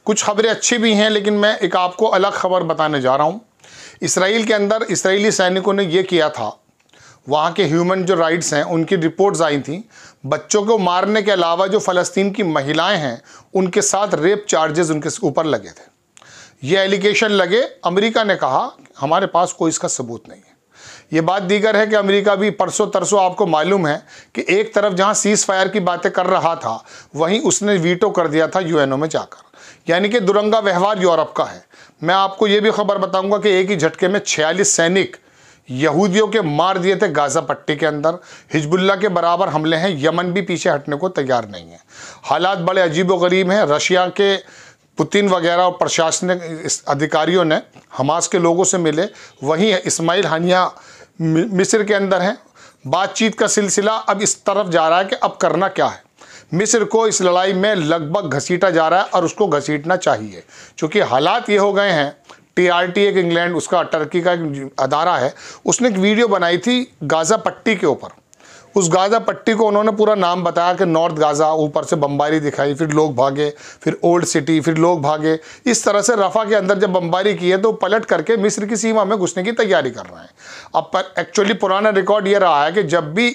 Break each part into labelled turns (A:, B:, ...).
A: कुछ खबरें अच्छी भी हैं, लेकिन मैं एक आपको अलग खबर बताने जा रहा हूँ। इसराइल के अंदर इसराइली सैनिकों ने ये किया था, वहाँ के ह्यूमन जो राइट्स हैं उनकी रिपोर्ट्स आई थी। बच्चों को मारने के अलावा जो फ़लस्तीन की महिलाएं हैं उनके साथ रेप चार्जेस उनके ऊपर लगे थे। ये एलिगेशन लगे। अमेरिका ने कहा हमारे पास कोई इसका सबूत नहीं है। ये बात दीगर है कि अमेरिका भी परसों तरसों, आपको मालूम है कि एक तरफ जहाँ सीज़ फायर की बातें कर रहा था, वहीं उसने वीटो कर दिया था यूएनओ में जाकर। यानी कि दुरंगा व्यवहार यूरोप का है। मैं आपको ये भी खबर बताऊंगा कि एक ही झटके में 46 सैनिक यहूदियों के मार दिए थे गाज़ा पट्टी के अंदर। हिजबुल्लाह के बराबर हमले हैं। यमन भी पीछे हटने को तैयार नहीं है। हालात बड़े अजीब व गरीब हैं। रशिया के पुतिन वगैरह और प्रशासनिक अधिकारियों ने हमास के लोगों से मिले। वहीं इस्माइल हानिया मिस्र के अंदर हैं। बातचीत का सिलसिला अब इस तरफ जा रहा है कि अब करना क्या है। मिस्र को इस लड़ाई में लगभग घसीटा जा रहा है और उसको घसीटना चाहिए, क्योंकि हालात ये हो गए हैं। TRT एक इंग्लैंड, उसका टर्की का एक अदारा है, उसने एक वीडियो बनाई थी गाज़ा पट्टी के ऊपर। उस गाज़ा पट्टी को उन्होंने पूरा नाम बताया कि नॉर्थ गाज़ा, ऊपर से बमबारी दिखाई, फिर लोग भागे, फिर ओल्ड सिटी, फिर लोग भागे। इस तरह से रफ़ा के अंदर जब बमबारी की है तो पलट करके मिस्र की सीमा में घुसने की तैयारी कर रहे हैं। अब पर एक्चुअली पुराना रिकॉर्ड ये रहा है कि जब भी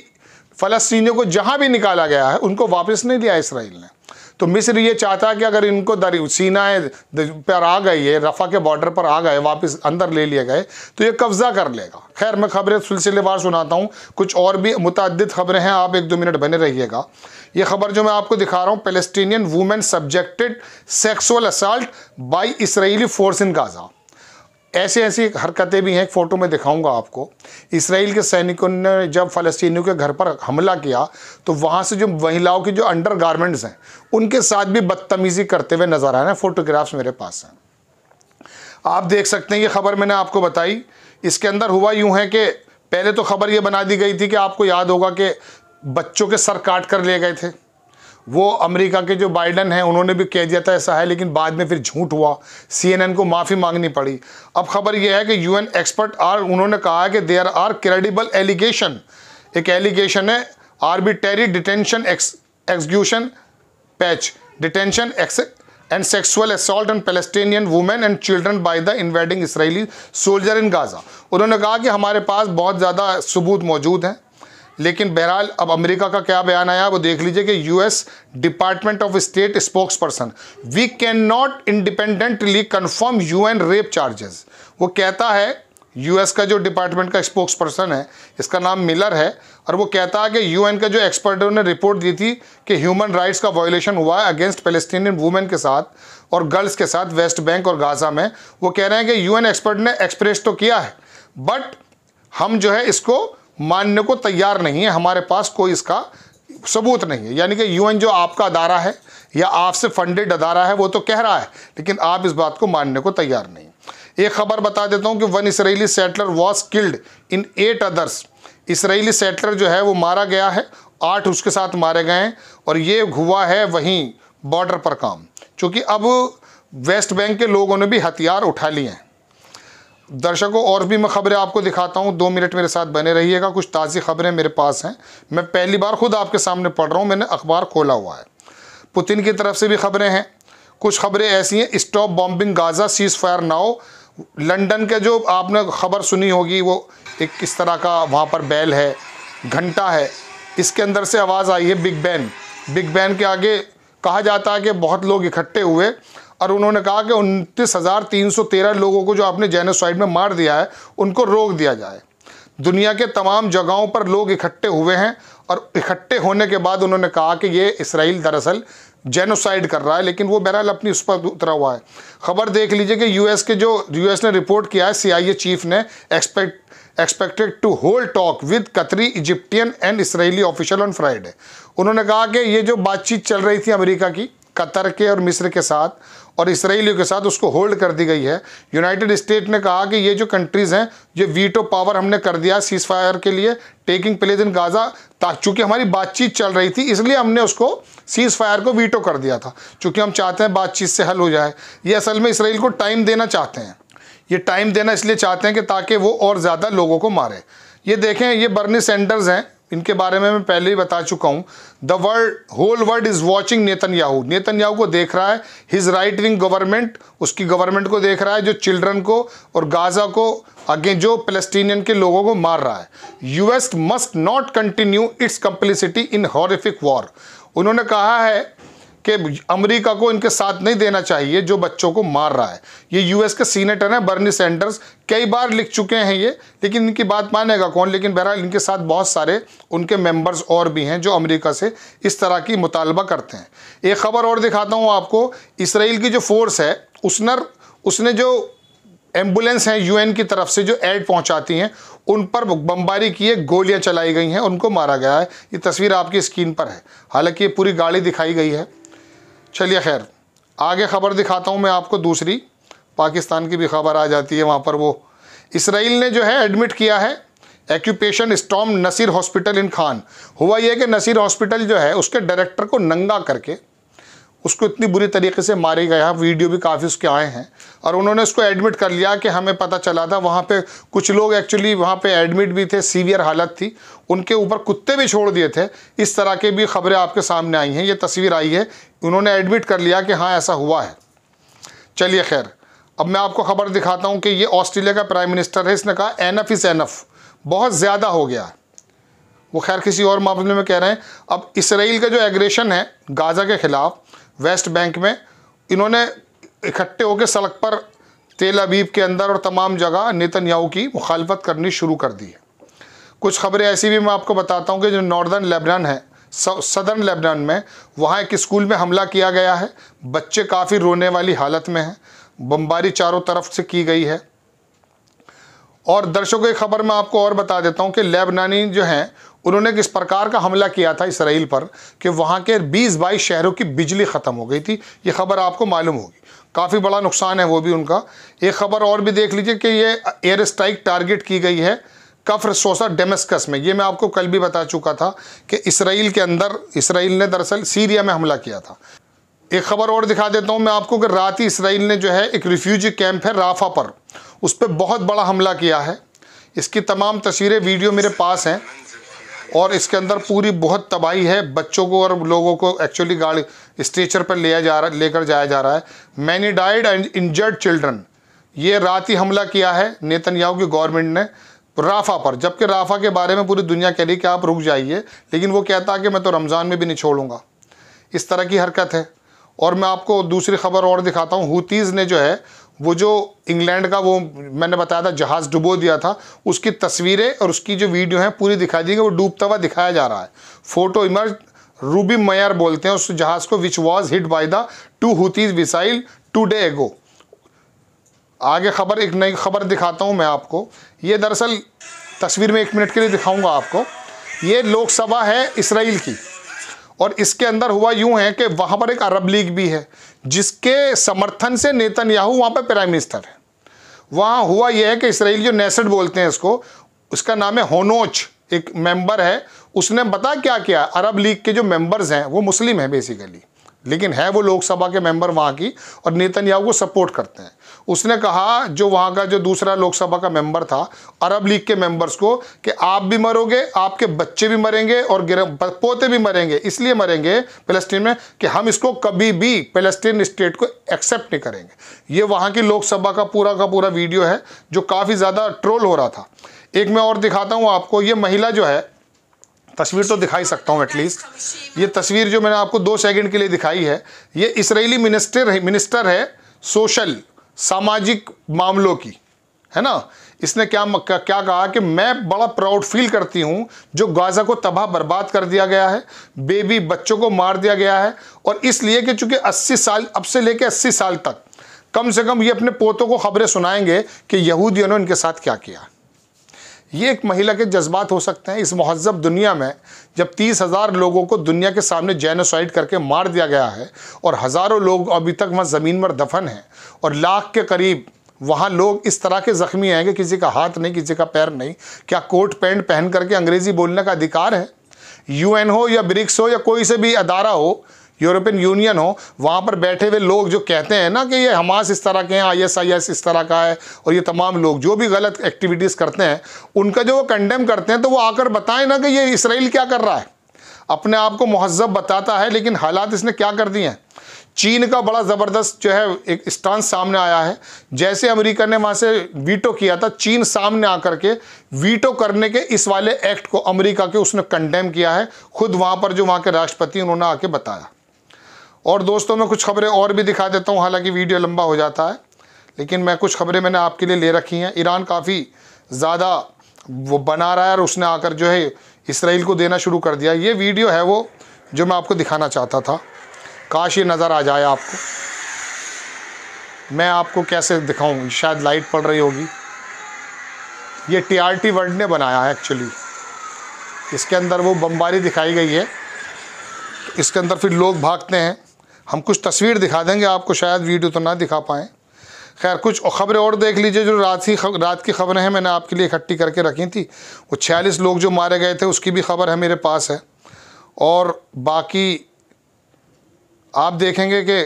A: फ़लस्तीनियों को जहाँ भी निकाला गया है उनको वापस नहीं लिया इसराइल ने। तो मिस्र ये चाहता है कि अगर इनको सीनाए पर आ गए, ये रफ़ा के बॉर्डर पर आ गए, वापस अंदर ले लिए गए, तो ये कब्ज़ा कर लेगा। खैर, मैं खबरें सिलसिलेवार सुनाता हूँ। कुछ और भी मुतअद्दिद खबरें हैं, आप 1-2 मिनट बने रहिएगा। ये खबर जो मैं आपको दिखा रहा हूँ, Palestinian women subjected sexual assault by Israeli force in Gaza. ऐसी हरकतें भी हैं, एक फ़ोटो में दिखाऊंगा आपको। इसराइल के सैनिकों ने जब फ़लस्तीनियों के घर पर हमला किया तो वहाँ से जो महिलाओं की जो अंडर गारमेंट्स हैं उनके साथ भी बदतमीज़ी करते हुए नज़र आ रहे हैं। फ़ोटोग्राफ्स मेरे पास हैं, आप देख सकते हैं। ये खबर मैंने आपको बताई। इसके अंदर हुआ यूँ है कि पहले तो खबर ये बना दी गई थी कि आपको याद होगा कि बच्चों के सर काट कर ले गए थे। वो अमेरिका के जो बाइडन हैं उन्होंने भी कह दिया था ऐसा है, लेकिन बाद में फिर झूठ हुआ। CNN को माफ़ी मांगनी पड़ी। अब खबर यह है कि UN एक्सपर्ट उन्होंने कहा है कि देयर आर क्रेडिबल एलिगेशन। एक एलिगेशन है arbitrary detention, execution, patch detention and sexual assault on Palestinian women and children by the invading Israeli soldier in Gaza. उन्होंने कहा कि हमारे पास बहुत ज़्यादा सबूत मौजूद हैं, लेकिन बहरहाल अब अमेरिका का क्या बयान आया वो देख लीजिए कि US department of state spokesperson, we can not independently confirm UN rape charges. वो कहता है, US का जो डिपार्टमेंट का स्पोक्स पर्सन है, इसका नाम मिलर है, और वो कहता है कि UN का जो एक्सपर्टों ने रिपोर्ट दी थी कि ह्यूमन राइट्स का वायोलेशन हुआ है अगेंस्ट पैलेस्टीनियन वुमेन के साथ और गर्ल्स के साथ वेस्ट बैंक और गाज़ा में। वो कह रहे हैं कि UN एक्सपर्ट ने एक्सप्रेस तो किया है, बट हम जो है इसको मानने को तैयार नहीं है, हमारे पास कोई इसका सबूत नहीं है। यानी कि UN जो आपका अदारा है या आपसे फंडेड अदारा है वो तो कह रहा है, लेकिन आप इस बात को मानने को तैयार नहीं। एक खबर बता देता हूँ कि 1 Israeli settler was killed in 8 others. Israeli settler जो है वो मारा गया है, 8 उसके साथ मारे गए हैं, और ये हुआ है वहीं बॉर्डर पर काम, क्योंकि अब वेस्ट बैंक के लोगों ने भी हथियार उठा लिए हैं। दर्शकों, और भी मैं खबरें आपको दिखाता हूं, 2 मिनट मेरे साथ बने रहिएगा। कुछ ताज़ी खबरें मेरे पास हैं, मैं पहली बार खुद आपके सामने पढ़ रहा हूं, मैंने अखबार खोला हुआ है। पुतिन की तरफ से भी खबरें हैं। कुछ खबरें ऐसी हैं, stop bombing Gaza, cease fire now. London के जो आपने खबर सुनी होगी, वो एक किस तरह का वहाँ पर बैल है, घंटा है, इसके अंदर से आवाज़ आई है बिग बैन। बिग बैन के आगे कहा जाता है कि बहुत लोग इकट्ठे हुए और उन्होंने कहा कि 29,313 लोगों को जो आपने जेनोसाइड में मार दिया है उनको रोक दिया जाए। दुनिया के तमाम जगहों पर लोग इकट्ठे हुए हैं और इकट्ठे होने के बाद उन्होंने कहा कि ये इसराइल दरअसल जेनोसाइड कर रहा है, लेकिन वो बहरहाल अपनी उस पर उतरा हुआ है। खबर देख लीजिए कि यूएस ने रिपोर्ट किया है, CIA चीफ ने expected to hold talk with Qatari, Egyptian and Israeli official on Friday. उन्होंने कहा कि ये जो बातचीत चल रही थी अमेरिका की कतर के और मिस्र के साथ और इसराइलियों के साथ, उसको होल्ड कर दी गई है। यूनाइटेड स्टेट ने कहा कि ये जो कंट्रीज़ हैं, ये वीटो पावर हमने कर दिया सीज फायर के लिए टेकिंग प्लेस इन गाज़ा। चूँकि हमारी बातचीत चल रही थी इसलिए हमने उसको सीज फायर को वीटो कर दिया था, चूँकि हम चाहते हैं बातचीत से हल हो जाए। ये असल में इसराइल को टाइम देना चाहते हैं। ये टाइम देना इसलिए चाहते हैं कि ताकि वो और ज़्यादा लोगों को मारे। ये देखें, ये बर्नी सैंडर्स हैं, इनके बारे में मैं पहले ही बता चुका हूँ। Whole world is watching Netanyahu, Netanyahu को देख रहा है, हिज राइट विंग गवर्नमेंट, उसकी गवर्नमेंट को देख रहा है जो चिल्ड्रन को और गाज़ा को अगेंस्ट जो पैलेस्टीनियन के लोगों को मार रहा है। US must not continue its complicity in horrific war. उन्होंने कहा है कि अमेरिका को इनके साथ नहीं देना चाहिए जो बच्चों को मार रहा है। ये यूएस के सीनेटर हैं बर्नी सैंडर्स, कई बार लिख चुके हैं ये, लेकिन इनकी बात मानेगा कौन। लेकिन बहरहाल इनके साथ बहुत सारे उनके मेंबर्स और भी हैं जो अमेरिका से इस तरह की मुतालबा करते हैं। एक खबर और दिखाता हूँ आपको, इसराइल की जो फोर्स है उसने जो एम्बुलेंस हैं यूएन की तरफ से जो एड पहुंचाती हैं उन पर बमबारी की है, गोलियां चलाई गई हैं, उनको मारा गया है। ये तस्वीर आपकी स्क्रीन पर है, हालांकि ये पूरी गाड़ी दिखाई गई है। चलिए खैर, आगे खबर दिखाता हूँ मैं आपको दूसरी, पाकिस्तान की भी खबर आ जाती है वहाँ पर। वो इसराइल ने जो है एडमिट किया है occupation storm Nasser hospital in Khan. हुआ यह कि नसीर हॉस्पिटल जो है उसके डायरेक्टर को नंगा करके उसको इतनी बुरी तरीके से मारे गया, वीडियो भी काफ़ी उसके आए हैं, और उन्होंने उसको एडमिट कर लिया कि हमें पता चला था। वहाँ पे कुछ लोग एक्चुअली वहाँ पे एडमिट भी थे, सीवियर हालत थी, उनके ऊपर कुत्ते भी छोड़ दिए थे। इस तरह के भी खबरें आपके सामने आई हैं, ये तस्वीर आई है, उन्होंने एडमिट कर लिया कि हाँ ऐसा हुआ है। चलिए खैर, अब मैं आपको खबर दिखाता हूँ कि ये ऑस्ट्रेलिया का प्राइम मिनिस्टर है, इसने कहा एनफ इज़ एनफ, बहुत ज़्यादा हो गया। वो खैर किसी और मामले में कह रहे हैं। अब इसराइल का जो एग्रेशन है गाज़ा के ख़िलाफ़ वेस्ट बैंक में, इन्होंने इकट्ठे होकर सड़क पर तेल अवीव के अंदर और तमाम जगह नेतन्याहू की मुखालफत करनी शुरू कर दी है। कुछ खबरें ऐसी भी मैं आपको बताता हूँ कि जो नॉर्दर्न लेबनान है, सदर्न लेबनान में, वहाँ एक स्कूल में हमला किया गया है, बच्चे काफ़ी रोने वाली हालत में हैं, बमबारी चारों तरफ से की गई है। और दर्शकों, एक खबर मैं आपको और बता देता हूँ कि लेबनानी जो हैं उन्होंने किस प्रकार का हमला किया था इसराइल पर कि वहाँ के 20-22 शहरों की बिजली ख़त्म हो गई थी। ये खबर आपको मालूम होगी, काफ़ी बड़ा नुकसान है वो भी उनका। एक खबर और भी देख लीजिए कि ये एयर स्ट्राइक टारगेट की गई है कफ्र सोसा डेमस्कस में। ये मैं आपको कल भी बता चुका था कि इसराइल के अंदर इसराइल ने दरअसल सीरिया में हमला किया था। एक खबर और दिखा देता हूँ मैं आपको कि रात ही इसराइल ने जो है एक रिफ्यूजी कैंप है राफा पर, उस पर बहुत बड़ा हमला किया है। इसकी तमाम तस्वीरें वीडियो मेरे पास हैं और इसके अंदर पूरी बहुत तबाही है। बच्चों को और लोगों को एक्चुअली गाड़ी स्ट्रेचर पर लेकर जाया जा रहा है। Many died and injured children. ये रात ही हमला किया है नेतन्याहू की गवर्नमेंट ने राफा पर, जबकि राफा के बारे में पूरी दुनिया कह रही कि आप रुक जाइए, लेकिन वो कहता है कि मैं तो रमज़ान में भी नहीं छोड़ूंगा। इस तरह की हरकत है। और मैं आपको दूसरी खबर और दिखाता हूँ। हूतीज़ ने जो है वो जो इंग्लैंड का वो मैंने बताया था जहाज़ डुबो दिया था, उसकी तस्वीरें और उसकी जो वीडियो है पूरी दिखा दी गई। वो डूबता हुआ दिखाया जा रहा है। फोटो इमर्ज रूबी मयर बोलते हैं उस जहाज़ को, which was hit by the 2 Houthis missile 2 day ago. आगे खबर, एक नई खबर दिखाता हूँ मैं आपको। ये दरअसल तस्वीर में 1 मिनट के लिए दिखाऊँगा आपको। ये लोकसभा है इसराइल की, और इसके अंदर हुआ यूं है कि वहाँ पर एक अरब लीग भी है जिसके समर्थन से नेतन्याहू वहाँ पर प्राइम मिनिस्टर है। वहाँ हुआ यह है कि इसराइल जो नेसेट बोलते हैं इसको, उसका नाम है होनोच, एक मेंबर है, उसने बता क्या किया, अरब लीग के जो मेंबर्स हैं वो मुस्लिम हैं बेसिकली, लेकिन है वो लोकसभा के मेंबर वहाँ की और नेतन्याहू को सपोर्ट करते हैं। उसने कहा जो वहाँ का जो दूसरा लोकसभा का मेंबर था अरब लीग के मेंबर्स को कि आप भी मरोगे, आपके बच्चे भी मरेंगे और पोते भी मरेंगे, इसलिए मरेंगे फ़लस्तीन में कि हम इसको कभी भी फ़लस्तीन स्टेट को एक्सेप्ट नहीं करेंगे। ये वहाँ की लोकसभा का पूरा वीडियो है जो काफ़ी ज़्यादा ट्रोल हो रहा था। एक मैं और दिखाता हूँ आपको। ये महिला जो है, तस्वीर तो दिखा ही सकता हूँ एटलीस्ट, ये तस्वीर जो मैंने आपको 2 सेकंड के लिए दिखाई है, ये इसराइली मिनिस्टर है सोशल, सामाजिक मामलों की, है ना। इसने क्या कहा कि मैं बड़ा प्राउड फील करती हूँ जो गाज़ा को तबाह बर्बाद कर दिया गया है, बेबी बच्चों को मार दिया गया है, और इसलिए कि चूँकि 80 साल, अब से लेकर 80 साल तक कम से कम ये अपने पोतों को खबरें सुनाएंगे कि यहूदियों ने इनके साथ क्या किया। ये एक महिला के जज्बात हो सकते हैं इस महज़ब दुनिया में, जब 30,000 लोगों को दुनिया के सामने जेनोसाइड करके मार दिया गया है और हज़ारों लोग अभी तक वहाँ ज़मीन पर दफन हैं, और लाख के करीब वहाँ लोग इस तरह के ज़ख्मी हैं कि किसी का हाथ नहीं, किसी का पैर नहीं। क्या कोट पैंट पहन करके अंग्रेज़ी बोलने का अधिकार है? UN हो या ब्रिक्स हो या कोई से भी अदारा हो, यूरोपियन यूनियन हो, वहाँ पर बैठे हुए लोग जो कहते हैं ना कि ये हमास इस तरह के हैं, ISIS इस तरह का है, और ये तमाम लोग जो भी गलत एक्टिविटीज़ करते हैं उनका जो वो कंडेम करते हैं, तो वो आकर बताएं ना कि ये इसराइल क्या कर रहा है। अपने आप को महज़ब बताता है, लेकिन हालात इसने क्या कर दिए हैं। चीन का बड़ा ज़बरदस्त जो है एक स्टांस सामने आया है। जैसे अमेरिका ने वहाँ से वीटो किया था, चीन सामने आकर के वीटो करने के इस वाले एक्ट को अमेरिका के उसने कंडेम किया है। खुद वहाँ पर जो वहाँ के राष्ट्रपति उन्होंने आके बताया। और दोस्तों मैं कुछ खबरें और भी दिखा देता हूँ, हालांकि वीडियो लंबा हो जाता है, लेकिन मैं कुछ खबरें मैंने आपके लिए ले रखी हैं। ईरान काफ़ी ज़्यादा वो बना रहा है और उसने आकर जो है इसराइल को देना शुरू कर दिया। ये वीडियो है वो जो मैं आपको दिखाना चाहता था, काश ये नज़र आ जाए आपको। मैं आपको कैसे दिखाऊं, शायद लाइट पड़ रही होगी। ये TRT वर्ल्ड ने बनाया है एक्चुअली। इसके अंदर वो बमबारी दिखाई गई है, तो इसके अंदर फिर लोग भागते हैं। हम कुछ तस्वीर दिखा देंगे आपको, शायद वीडियो तो ना दिखा पाएँ। खैर कुछ खबरें और देख लीजिए जो रात की खबरें हैं, मैंने आपके लिए इकट्ठी करके रखी थी। वो 46 लोग जो मारे गए थे उसकी भी खबर है मेरे पास है। और बाकी आप देखेंगे कि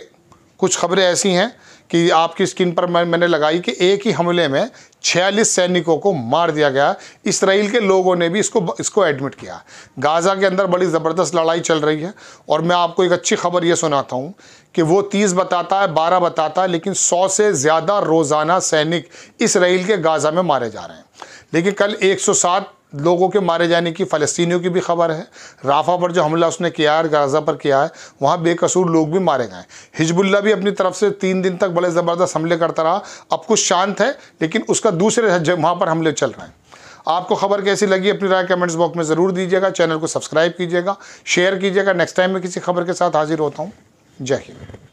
A: कुछ खबरें ऐसी हैं कि आपकी स्क्रीन पर मैंने लगाई कि एक ही हमले में 46 सैनिकों को मार दिया गया। इसराइल के लोगों ने भी इसको एडमिट किया। गाज़ा के अंदर बड़ी ज़बरदस्त लड़ाई चल रही है। और मैं आपको एक अच्छी खबर ये सुनाता हूँ कि वो 30 बताता है, 12 बताता है, लेकिन 100 से ज़्यादा रोज़ाना सैनिक इसराइल के गाज़ा में मारे जा रहे हैं। लेकिन कल 107 लोगों के मारे जाने की फ़लस्तीनियों की भी खबर है। राफा पर जो हमला उसने किया है, गाज़ा पर किया है, वहाँ बेकसूर लोग भी मारे गए। हिजबुल्लाह भी अपनी तरफ से 3 दिन तक बड़े ज़बरदस्त हमले करता रहा। अब कुछ शांत है, लेकिन उसका दूसरे वहाँ पर हमले चल रहे हैं। आपको खबर कैसी लगी अपनी राय कमेंट्स बॉक्स में ज़रूर दीजिएगा। चैनल को सब्सक्राइब कीजिएगा, शेयर कीजिएगा। नेक्स्ट टाइम मैं किसी खबर के साथ हाजिर होता हूँ। जय हिंद।